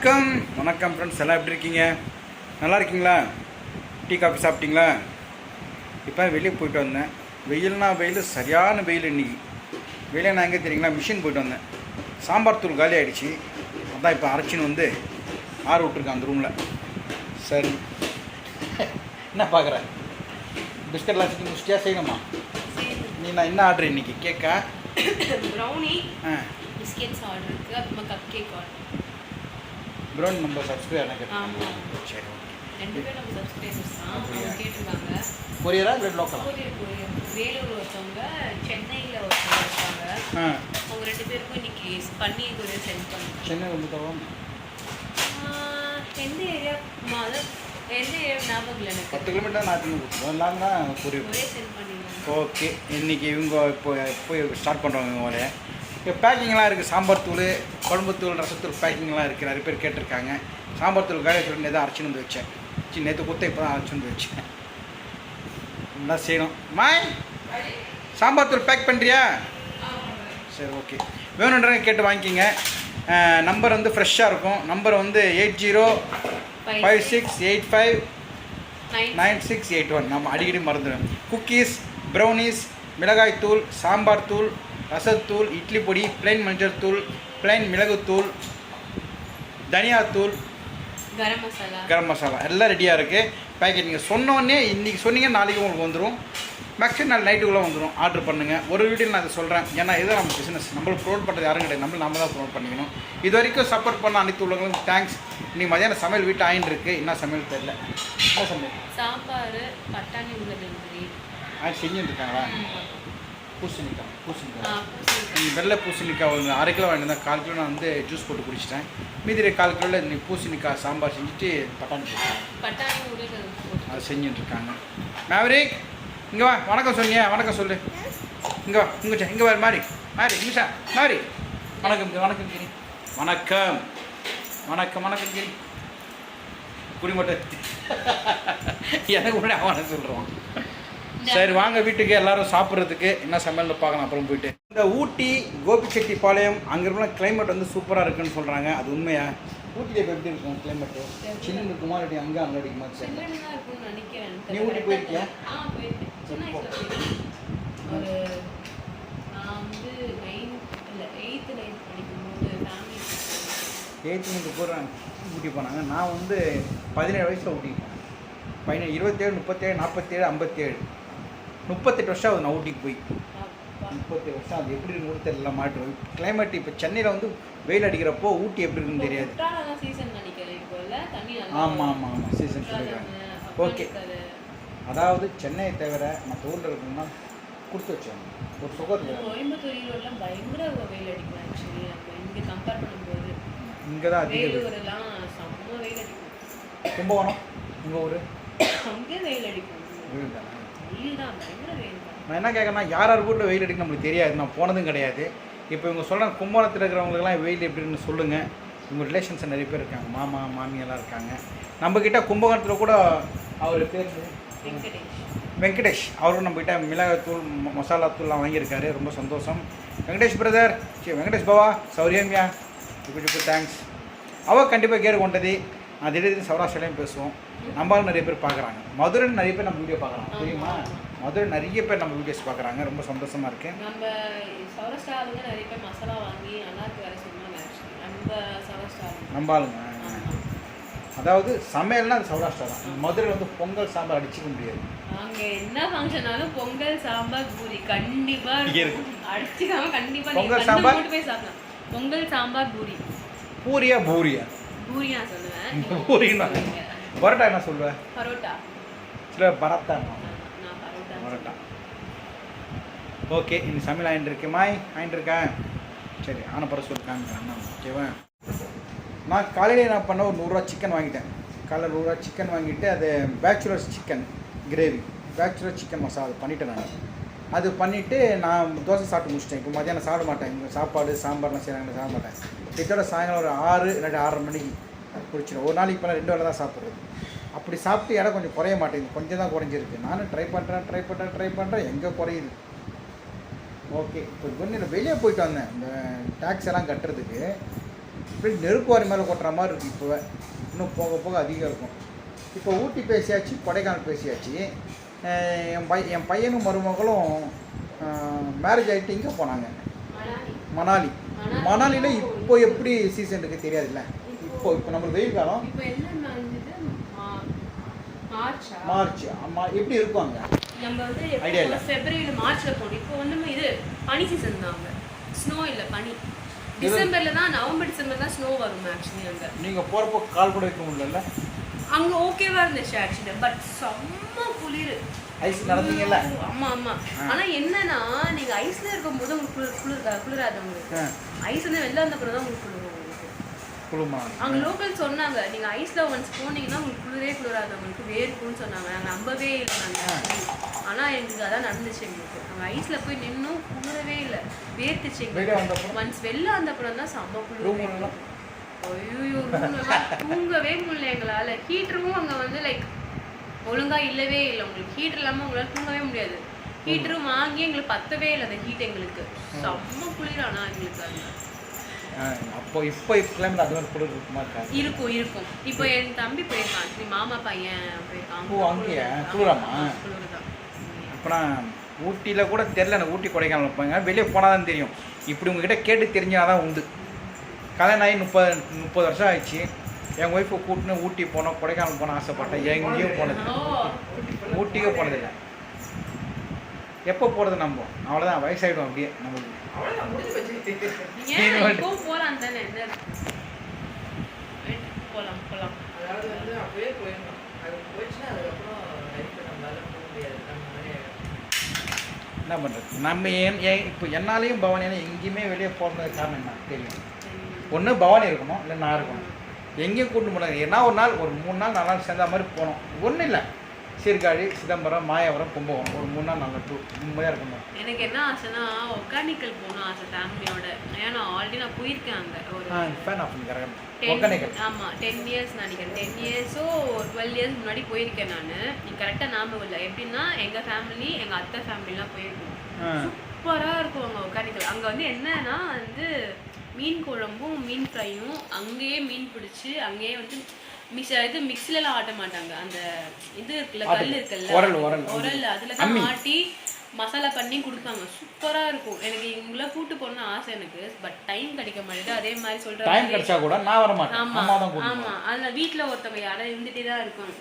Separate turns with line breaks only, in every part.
வணக்கம் வணக்கம் ஃப்ரெண்ட்ஸ், எல்லாம் எப்படி இருக்கீங்க? நல்லா இருக்கீங்களா? டீ காஃபி சாப்பிட்டீங்களா? இப்போ வெளியே போயிட்டு வந்தேன். வெயில்னா வெயில், சரியான வெயில் இன்றைக்கி. வெளியே நான் எங்கே தெரியுங்களா, மிஷின் போயிட்டு வந்தேன். சாம்பார் தூள் காலி ஆகிடுச்சு. அதான் இப்போ அரைச்சின்னு வந்து ஆற விட்ருக்கேன் அந்த ரூமில். சரி, என்ன பார்க்குறேன்? பிஸ்கட்லாம் வச்சுட்டு முடிச்சிட்டியா? செய்யணுமா? நான் என்ன ஆர்டர் இன்றைக்கி? கேக்கா?
ப்ரௌனி, பிஸ்கெட்ஸ் ஆர்டர் இருக்குது. அப்புறமா கப் கேக் ஆர்டர்.
ப்ரௌனி நம்ம சப்ஸ்கிரைப் எனக்கு.
ஆமாம்,
சரி, ஓகே.
ரெண்டு பேரும் நம்ம சப்ஸ்கிரைபர்ஸ் தான். அவங்க கேட்டிருந்தாங்க.
கொரியரா இல்லை லோக்கலா?
கொரியர். வேலூர் ஒருத்தவங்க, சென்னையில் ஒருத்தவங்க இருக்காங்க. அவங்க ரெண்டு பேருக்கும் இன்னைக்கு பண்ணி கொரியர் சென்ட் பண்ணுவோம்.
சென்னை வந்து தரோம்.
எந்த ஏரியா எந்த ஏரியா ஞாபகம் இல்லை எனக்கு.
10 கிலோமீட்டர் நான் கொடுத்துருவோம். லாங்னா கொரியர்.
ஒரே சென்ட் பண்ணிடுவோம்.
ஓகே, இன்றைக்கி இவங்க இப்போ ஸ்டார்ட் பண்ணுறாங்க. இவங்க ஒரு இப்போ பேக்கிங்லாம் இருக்குது. சாம்பார் தூள், குழம்புத்தூள், ரசத்தூள் பேக்கிங்லாம் இருக்குது. நிறைய பேர் கேட்டிருக்காங்க. சாம்பார் தூள் காய சொல்லி நேற்று அரைச்சின்னு வந்து வச்சேன். நேற்று கொடுத்த இப்போ தான் அரைச்சின்னு வந்து வச்சேன். என்ன செய்யணும்? மாய், சாம்பார் தூள் பேக் பண்ணுறியா? சரி, ஓகே. வேணுன்றவங்க கேட்டு வாங்கிக்கிங்க. நம்பர் வந்து ஃப்ரெஷ்ஷாக இருக்கும். நம்பர் வந்து 8056859681. நம்ம அடிக்கடி மறந்துடுவேன். குக்கீஸ், ப்ரௌனிஸ், மிளகாய் தூள், சாம்பார் தூள், ரசத்தூள், இட்லி பொடி, பிளைன் மஞ்சள் தூள், பிளைன் மிளகுத்தூள், தனியாத்தூள், கரம் மசாலா எல்லாம் ரெடியாக இருக்குது. பேக்கெட் நீங்கள் சொன்னோடனே இன்றைக்கி சொன்னீங்க, நாளைக்கு உங்களுக்கு வந்துடும். மேக்ஸிமம் நாள் நைட்டுக்குள்ளே வந்துடும். ஆர்டர் பண்ணுங்கள். ஒரு வீடியோவில் நான் அதை சொல்கிறேன். ஏன்னா இதுதான் நம்ம பிஸ்னஸ். நம்மளுக்கு ப்ரொமோட் பண்ணுறது யாரும் கிடையாது. நம்ம தான் ப்ரொமோட் பண்ணிக்கணும். இது வரைக்கும் சப்போர்ட் பண்ண அனைத்து உள்ளவங்களுக்கும் தேங்க்ஸ். இன்றைக்கி மதியானம் சமையல் வீட்டு ஆயின் இருக்குது. என்ன சமையல் தெரியல. என்ன சமையல்?
சாம்பார், பட்டாணி உருளைக்கிழங்கு
செஞ்சுட்டு இருக்காங்களா? பூசணிக்காய். வெள்ளை பூசணிக்காய் ஒரு 1/2 கிலோ வாங்கிட்டு 1/4 கிலோ நான் வந்து ஜூஸ் போட்டு குடிச்சிட்டேன். மீதி 1/4 கிலோவில் இன்னைக்கு பூசணிக்காய் சாம்பார் செஞ்சுட்டு பட்டாணி அது செஞ்சுட்டுருக்காங்க. மேவரிக், இங்கே வா. வணக்கம் சொன்னியா? வணக்கம் சொல்லு. இங்கே வா. இங்கே வா. மாறி இங்கே மாறி. வணக்கம் கிரி. வணக்கம் கிரி. குடிமட்டம் எனக்கு முன்னாடி அவனை சொல்கிறான். சரி, வாங்க வீட்டுக்கு எல்லாரும் சாப்பிட்றதுக்கு. என்ன சமையல்னு பார்க்கலாம் அப்புறம் போயிட்டு. இந்த ஊட்டி கோபிச்செட்டிப்பாளையம் அங்கே இருக்கிற கிளைமேட் வந்து சூப்பராக இருக்குன்னு சொல்கிறாங்க. அது உண்மையா? ஊட்டியில் இப்போ எப்படி இருக்கும் கிளைமேட்டு? சின்ன இருக்குமா இல்லாட்டி அங்கே அடிக்குமா? நீ ஊட்டி போயிருக்கியா? எயித்து போகிறாங்க ஊட்டி போனாங்க. நான் வந்து 17 வயசில் ஊட்டி போனேன். 27, 37, 47, 57, 38 வருஷம் ஆகுது நான் ஊட்டிக்கு போய். 37 வருஷம். அது எப்படி இருக்குன்னு தெரியல. மாட்டு கிளைமேட் இப்போ சென்னையில் வந்து வெயில் அடிக்கிறப்போ ஊட்டி எப்படி இருக்குன்னு தெரியாது. ஆமாம் சீசன் சொல்லிடுறாங்க. ஓகே, அதாவது சென்னையை தவிர மற்ற ஊரில் இருக்கணும்னா கொடுத்து வச்சாங்க ஒரு சுகத்தில். இங்கே தான் அதிக கும்பகோணம் உங்கள் ஊர் வெயில் தானே? நான் என்ன கேட்குறேன்னா, யார் ஊரில் வெயில் அடிக்கும் நம்மளுக்கு தெரியாது. நான் போனதும் கிடையாது. இப்போ இவங்க சொல்கிறேன் கும்பகோணத்தில் இருக்கிறவங்களுக்குலாம் வெயில் எப்படின்னு சொல்லுங்கள். உங்கள் ரிலேஷன்ஸ் நிறைய பேர் இருக்காங்க. மாமா மாமியெல்லாம் இருக்காங்க. நம்மக்கிட்ட கும்பகோணத்தில் கூட அவர் பேர் வெங்கடேஷ். அவரும் நம்மக்கிட்ட மிளகாத்தூள், மசாலா தூள்லாம் வாங்கியிருக்காரு. ரொம்ப சந்தோஷம். வெங்கடேஷ் பிரதர், வெங்கடேஷ் பாவா சௌரியம்யா, இப்படி தேங்க்ஸ். அவள் கண்டிப்பாக கேர் கொண்டது. நான் திடீர்னு சௌராஷ்டிராலையும் பேசுவோம். நம்மளால நிறைய பேர் பார்க்குறாங்க. மதுரைன்னு நிறைய பேர் நம்ம வீடியோ பார்க்குறாங்க, தெரியுமா? மதுரை நிறைய பேர் நம்ம வீடியோஸ் பார்க்குறாங்க. ரொம்ப சந்தோஷமாக இருக்குது. நம்ம ஆளுங்க. அதாவது சமையல்னா அது சௌராஷ்டிரா தான். மதுரையில் வந்து பொங்கல் சாம்பார் அடிச்சிக்க முடியாது.
அங்கே என்ன ஃபங்க்ஷனாலும் பொங்கல் சாம்பார் பூரி கண்டிப்பாக இருக்கும். அடிச்சுக்காம கண்டிப்பாக
பொங்கல் சாம்பார்
போய் சாப்பிடலாம். பொங்கல் சாம்பார் பூரி.
பூரியா பூரியா
சொல்லுவேன்.
பூரினா பரோட்டா என்ன சொல்லுவேன்?
பரோட்டா.
சில பரோட்டா. ஓகே, இந்த சமையல் ஆயிட்டு ஆயிட்டுருக்கேன். சரி, ஆனப்பறம் சொல்லிருக்காங்க. ஓகேவா? நான் காலையில் நான் பண்ண ஒரு 100 ரூபா சிக்கன் வாங்கிட்டேன். காலையில் 100 ரூபா சிக்கன் வாங்கிட்டு அது bachelors chicken gravy, bachelor chicken masala பண்ணிவிட்டேன். நான் அது பண்ணிவிட்டு நான் தோசை சாப்பிட்டு முடிச்சிட்டேன். இப்போ மதியானம் சாப்பிட மாட்டேன். இங்கே சாப்பாடு சாம்பார்லாம் செய்கிறாங்க, சாப்பிட மாட்டேன். இதோட சாயங்காலம் ஒரு 6 இல்லாட்டி 6:30 மணிக்கு குடிச்சிடும். ஒரு நாளைக்கு இப்போலாம் 2 வேளை தான் சாப்பிட்றது. அப்படி சாப்பிட்டு இடம் கொஞ்சம் குறைய மாட்டேங்குது. கொஞ்சம் தான் குறைஞ்சிருக்கு. நானும் ட்ரை பண்ணுறேன். எங்கே குறையுது? ஓகே, இப்போ கொஞ்சம் வெளியே போயிட்டு வந்தேன். இந்த டேக்ஸ் எல்லாம் கட்டுறதுக்கு இப்படி நெருக்குவாரி மேலே கொட்டுற மாதிரி இருக்குது இப்போவே. இன்னும் போக போக அதிகம் இருக்கும். இப்போ ஊட்டி பேசியாச்சு, கொடைக்கானல் பேசியாச்சு. என் பையனும் மருமகளும் மேரேஜ் ஆகிட்டு இங்கே போனாங்க, மணாலி. மணாலியில் இப்போ எப்படி சீசன் இருக்குது தெரியாதுல்ல. இப்போ நம்மளுக்கு வெயில் காலம் மார்ச். எப்படி இருக்கும் அங்கே?
நம்ம வந்து ஃபெப்ரவரி மார்ச்சில் போனோம். இப்போ வந்து இது பனி சீசன் தான் அங்கே. ஸ்னோ இல்லை, பனி. டிசம்பரில் தான், நவம்பர் டிசம்பர் தான் ஸ்னோ வரும் ஆக்சுவலி அங்கே.
நீங்கள் போகிறப்போ கால் கூட வைக்க முடியல
அங்கே? ஓகேவா இருந்துச்சு ஆக்சுவலி, பட் செம்ம குளிர்.
ஐஸ் நடந்தீங்கல்ல?
ஆமாம் ஆமாம். ஆனால் என்னன்னா நீங்கள் ஐஸில் இருக்கும்போது உங்களுக்கு குளிராது. உங்களுக்கு ஐஸ் வந்து வெளில வந்த பிறகு தான் உங்களுக்கு குளிரும்.
குளுமா
அங்கே லோக்கல் சொன்னாங்க, நீங்கள் ஐஸில் ஒன்ஸ் போனீங்கன்னா உங்களுக்கு குளிராது, உங்களுக்கு வேர்க்கும்னு சொன்னாங்க. நாங்கள் நம்பவே இல்லை நாங்கள். ஆனால் எங்களுக்கு அதான் நடந்துச்சு. எங்களுக்கு நாங்கள் ஐஸில் போய் நின்றும் குளிரவே இல்லை, வேர்த்துச்சு எங்களுக்கு. ஒன்ஸ் வெளில வந்தப்புறம் தான் செம்ம குளிர். ஐயோ, தூங்கவே முடியல எங்களால். ஹீட்டரும் அங்கே வந்து லைக் ஒழுங்காக இல்லவே இல்லை. உங்களுக்கு ஹீட்டர் இல்லாமல் உங்களால் தூங்கவே முடியாது. ஹீட்டரும் வாங்கி எங்களுக்கு பத்தவே இல்லை அந்த ஹீட். எங்களுக்கு செம்ம குளிர். ஆனால் எங்களுக்கு அங்கே
அப்போ இப்போ கிளைமேட் அது மாதிரி குளிர் இருக்குமா?
இருக்கும். இப்போ என் தம்பி போயிருக்கான், சரி மாமா பையன் போயிருக்கான்.
ஓ, அங்கேயா குளிராமா?
குளிர் தான்.
அப்புறம் ஊட்டியில் கூட தெரில, எனக்கு ஊட்டி கொடைக்கானல் வைப்பாங்க, வெளியே போனால் தான் தெரியும். இப்படி உங்ககிட்ட கேட்டு தெரிஞ்சாதான் உண்டு. கல்யாணம் ஆகி 30 வருஷம் ஆயிடுச்சு. என் ஒய்ஃபை கூட்டின்னு ஊட்டி போனோம், கொடைக்கானல் போன ஆசைப்பட்டேன். எங்கேயும் போனது, ஊட்டிக்கே போனதில்லை. எப்போ போகிறது நம்ம? அவ்வளோதான், வயசாகிடும் அப்படியே நம்மளுக்கு.
போகலாம் தானே, போகலாம்.
அதாவது வந்து அப்படியே போயிடணும். அது போயிடுச்சுன்னா அதுக்கப்புறம்
என்ன பண்ணுறது? நம்ம இப்போ என்னாலையும் பவானியான எங்கேயுமே வெளியே போகிறது காரணம் என்ன தெரியும்? ஒன்று பவானி இருக்கணும், இல்லை நான் இருக்கணும். எங்கேயும் கூட்டு போனாங்க. ஏன்னா ஒரு நாள், ஒரு 3 நாள் 4 நாள் சேர்ந்த மாதிரி போனோம். ஒன்றும் இல்லை, சீர்காழி, சிதம்பரம், மாயவரம், கும்பகோணம், ஒரு 3 நாள் 4 டூர் நிம்மதியாக இருக்கணும்.
எனக்கு என்ன ஆசைன்னா ஒகேனக்கல் போகணும் ஆசை ஃபேமிலியோட. ஏன்னா ஆல்ரெடி நான் போயிருக்கேன் அங்கே. ஒரு
ஃபேன் ஆஃப் ஒகேனக்கல்.
ஆமாம், 10 இயர்ஸ் நினைக்கிறேன். 10 இயர்ஸோ 12 இயர்ஸ் முன்னாடி போயிருக்கேன் நான். நீ கரெக்டாக ஞாபகம் இல்லை. எப்படின்னா எங்கள் ஃபேமிலி, எங்கள் அத்தை ஃபேமிலிலாம் போயிருக்கோம். சூப்பராக இருக்கும் அங்கே ஒகேனக்கல். அங்கே வந்து என்னன்னா வந்து மீன் குழம்பும் மீன் ஃப்ரையும், அங்கேயே மீன் பிடிச்சி அங்கேயே வந்து மிக்ஸிலலாம் ஆட்ட மாட்டாங்க. அந்த இது இருக்குல்ல, கல் இருக்குல்ல, உரல், அதில் தான் ஆட்டி மசாலா பண்ணி கொடுப்பாங்க. சூப்பராக இருக்கும். எனக்கு இவங்கள கூட்டு போகணும்னு ஆசை எனக்கு, பட் டைம் கிடைக்க மாட்டேங்குது. அதே மாதிரி சொல்கிறேன், டைம் கிடைச்சா கூட நான் வர மாட்டேன். ஆமாம், அதில் வீட்டில் ஒருத்தவங்க யாரும் இருந்துகிட்டே தான் இருக்கும்.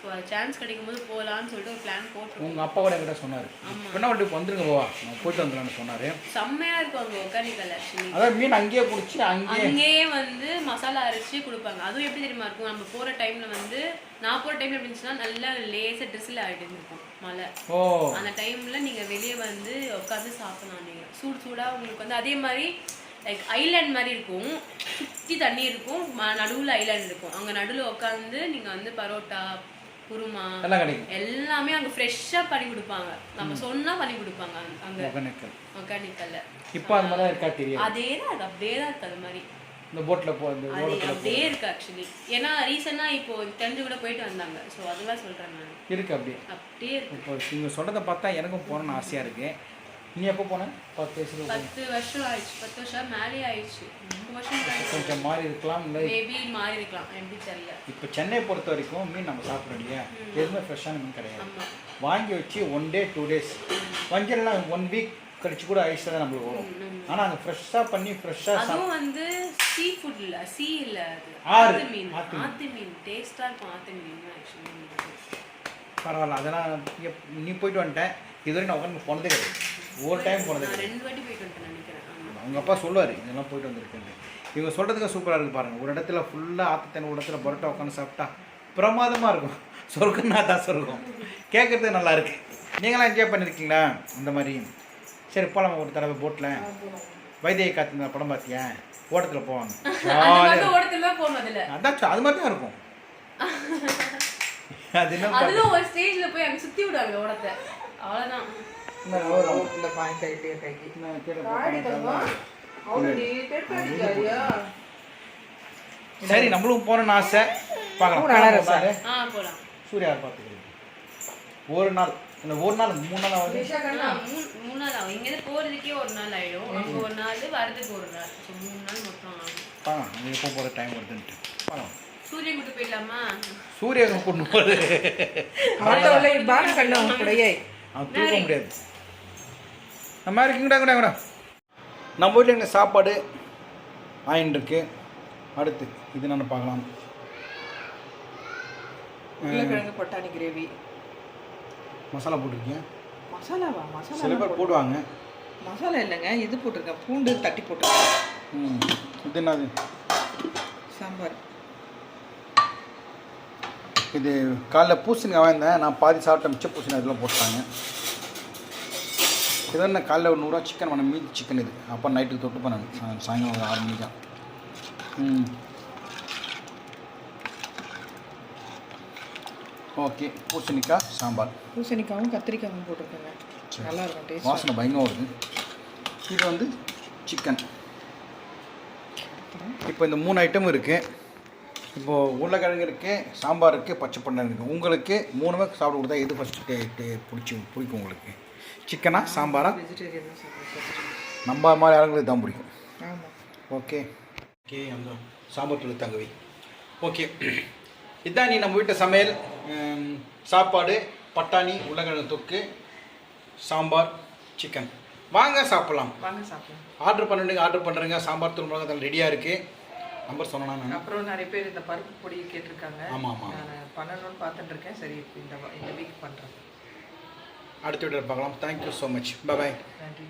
ஸோ அது சான்ஸ் கிடைக்கும் போது போகலான்னு சொல்லிட்டு ஒரு பிளான் போட்டு. உங்கள் அப்பா கூட என்கிட்ட சொன்னார், என்ன வந்துட்டு வந்துருங்க போவா, நான் போயிட்டு வந்துடலான்னு சொன்னார். செம்மையாக இருக்கும் அங்கே ஒகேனக்கல். ஆக்சுவலி அதாவது மீன் அங்கேயே பிடிச்சி அங்கேயே வந்து மசாலா அரைச்சி கொடுப்பாங்க. அதுவும் எப்படி தெரியுமா இருக்கும்? நம்ம போகிற டைமில் வந்து, நான் போகிற டைமில் எப்படி இருந்துச்சுன்னா நல்லா லேசாக ட்ரெஸ்ஸில் ஆகிட்டு இருந்திருக்கும் மழை. அந்த டைமில் நீங்கள் வெளியே வந்து உட்காந்து சாப்பிடலாம். நீங்கள் சூடாக உங்களுக்கு வந்து அதே மாதிரி லைக் ஐலாண்ட் மாதிரி இருக்கும். சுற்றி தண்ணி இருக்கும், நடுவில் ஐலாண்ட் இருக்கும். அங்கே நடுவில் உட்காந்து நீங்கள் வந்து பரோட்டா, குருமா எல்லாமே அங்கே ஃப்ரெஷ்ஷாக பண்ணி கொடுப்பாங்க. நம்ம சொன்னால் பண்ணி கொடுப்பாங்க அங்கே ஒகேனக்கல்ல. இப்போ அது மாதிரி இருக்கா தெரியும்? அதே தான், அது அப்படியே தான் இருக்குது. அது மாதிரி இந்த போட்டில் அப்படியே இருக்குது ஆக்சுவலி. ஏன்னா ரீசெண்டாக இப்போ தெரிஞ்சு கூட போயிட்டு வந்தாங்க. ஸோ அதெல்லாம் சொல்கிறேன் நான். இருக்குது அப்படியே இருக்குது. இப்போ நீங்கள் சொல்கிறத பார்த்தா எனக்கும் போகணுன்னு ஆசையாக இருக்குது. நீ எப்போ போன? 10 வருஷம் ஆயிடுச்சு. 10 வருஷம் மேலே ஆயிடுச்சு. 3 வருஷம் கொஞ்சம் மாறி இருக்கலாம், இல்லை மேபி மாறி இருக்கலாம், எப்படி தெரியல. இப்போ சென்னை பொறுத்த வரைக்கும் மீன் நம்ம சாப்பிட இல்லையா, எதுவுமே ஃப்ரெஷ்ஷான மீன் கிடையாது. வாங்கி வச்சு 1 day 2 days வஞ்சல்லாம் 1 week கழிச்சு கூட ஐஸில் தான் நம்மளுக்கு வரும். ஆனால் அங்கே ஃப்ரெஷ்ஷாக பண்ணி ஃப்ரெஷ்ஷாக அதுவும் வந்து சீ ஃபுட் இல்லை, சீ இல்லை, அது ஆற்று மீன். ஆற்று மீன் டேஸ்ட்டாக இருக்கும். ஆற்று மீன் ஆக்சுவலி பரவாயில்ல. அதெல்லாம் நீ போயிட்டு வந்துட்டேன். இதுவரை நான் உட்காந்து போனதே கிடையாது. ஒரு டைம் போனது 2 வாட்டி போயிட்டு வந்துட்டேன் நினைக்கிறேன். அவங்க அப்பா சொல்லுவார், இதெல்லாம் போயிட்டு வந்திருக்கேன். இவங்க சொல்கிறதுக்கு சூப்பராக இருக்குது பாருங்கள். ஒரு இடத்துல ஃபுல்லாக ஆற்றுத்தண்ணி, ஒரு இடத்துல பரோட்டா உட்காந்து சாப்பிட்டா பிரமாதமாக இருக்கும். சொர்க்கம்னா தான் சொல்லுவோம். கேட்குறது நல்லா இருக்குது. நீங்களாம் என்ஜாய் பண்ணியிருக்கீங்களா இந்த மாதிரி? சரி போகலாம் ஒரு தடவை போட்டில். வைத்திய காத்து படம் பார்த்தியா? ஓட்டத்தில் போவாங்க. அதான் அது மாதிரி தான் இருக்கும். அது என்ன ஒரு ஸ்டேஜில் போய் அங்கே சுற்றி விடுவாங்க ஓடத்தை, அவ்வளோதான். சரி நம்மளும் போகணும்னு ஆசை. பார்க்கலாம். சூர்யா பார்த்துக்கிறேன். ஒரு நாள் இல்லை, ஒரு நாள் 3 நாள் ஆகுது. 3 நாள் ஆகும். இங்கேருந்து போகிறதுக்கே ஒரு நாள் ஆகிடும். ஒரு நாள் வரதுக்கு ஒரு நாள். 3 நாள் மொத்தம் ஆகும்.
பார்க்கலாம் அது எப்போ போகிற டைம் வருதுன்ட்டு பார்க்கலாம்.
சூரியன் கூட்டு போயிடலாமா?
சூரியன் கொண்டு போகுது
ஆட்டோவில் பான கண்ணம் கூடயே
அவன் தூக்க முடியாது. நம்ம இருக்குங்கடா கூட கூட நம்ம வீட்டில் எங்கள் சாப்பாடு ஆயின்னு இருக்கு. அடுத்து இது நான் பார்க்கலாம்.
உருளைக்கிழங்கு பட்டாணி கிரேவி.
மசாலா போட்டிருக்கேன்.
மசாலாவா?
சில
மசாலா
பேர் போடுவாங்க.
மசாலா இல்லைங்க, இது போட்டிருக்கேன், பூண்டு தட்டி போட்டிருக்கேன்.
இது என்னது?
சாம்பார்.
இது காலைல பூசணிக்காய் வாங்கினேன், நான் பாதி சாப்பிட்ட மிச்ச பூசணி இதெல்லாம் போட்டாங்க. இதான் நான் காலைல ஒரு 100 ரூபா சிக்கன் வாங்கினேன், மீதி சிக்கன் இது. அப்போ நைட்டுக்கு தொட்டு போனேன் சாயங்காலம் ஒரு 6 மணிக்கு தான். ஓகே, பூசணிக்காய் சாம்பார்.
பூசணிக்காவும் கத்திரிக்காயும் போட்டிருக்கேங்க, நல்லா இருக்கும் டேஸ்ட்.
வாசனை பயங்கரம் வருது. இது வந்து சிக்கன். இப்போ இந்த 3 ஐட்டம் இருக்குது. இப்போது உருளைக்கிழங்கு இருக்குது, சாம்பார் இருக்குது, பச்சை பட்டாணி இருக்குது. உங்களுக்கு 3மே சாப்பிட கொடுத்தா எது ஃபஸ்ட்டு பிடிக்கும் உங்களுக்கு? சிக்கனா சாம்பாரா?
வெஜிடேரியன் தான் சாப்பிடுவேன்.
நம்ம மாதிரி ஆளுங்களுக்கு தான் பிடிக்கும்.
ஆமாம்.
ஓகே ஓகே, அந்த சாம்பார் தூள் தங்கவி. ஓகே, இதுதான் நீ நம்ம வீட்டு சமையல். சாப்பாடு, பட்டாணி, உருளைக்கிழங்கு தொக்கு, சாம்பார், சிக்கன். வாங்க சாப்பிட்லாம்.
வாங்க சாப்பிடலாம்.
ஆர்டர் பண்ணுறேங்க. சாம்பார் தூள் மிளகாய் தூள் ரெடியாக இருக்குது. நம்பர் சொன்னா நான்.
அப்புறம் நிறைய பேர் இந்த பருப்பு பொடி கேட்டிருக்காங்க.
ஆமாம்.
நான் பண்ணணும்னு பார்த்துட்டு இருக்கேன். சரி, இந்த வீக் பண்ணுறேன்.
அடுத்த வீடியோவில் பார்க்கலாம். Thank you so much. பாய்.
நன்றி.